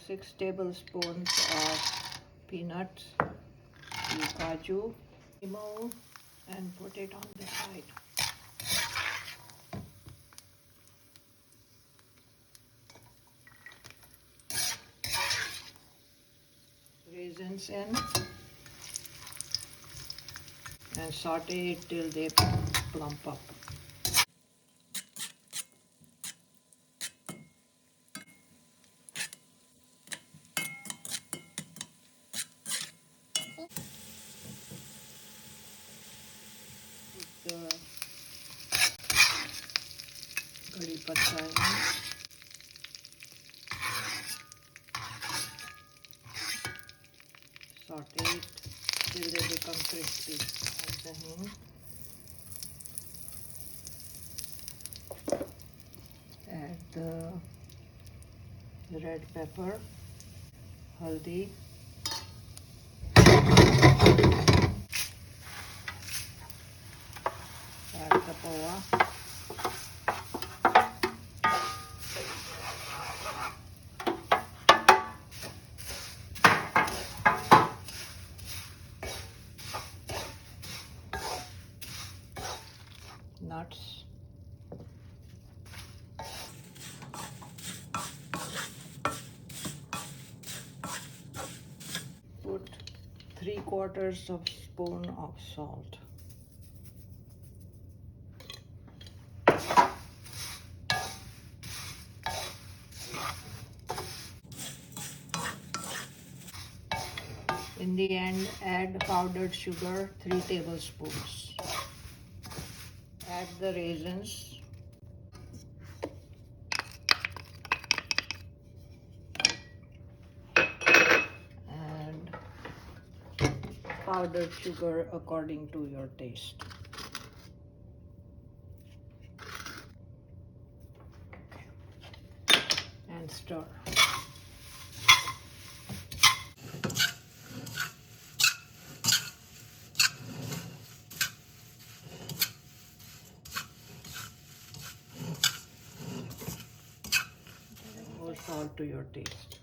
6 tablespoons of peanuts, kaju, remove and put it on the side. Raisins in and saute it till they plump up. Put the curry patta in. Saute it till they become crispy. Add the hing. Add the red pepper, haldi, add the poha, nuts, put 3/4 of spoon of salt. In the end, add powdered sugar, 3 tablespoons. Add the raisins. And powdered sugar according to your taste. And stir. More salt to your taste.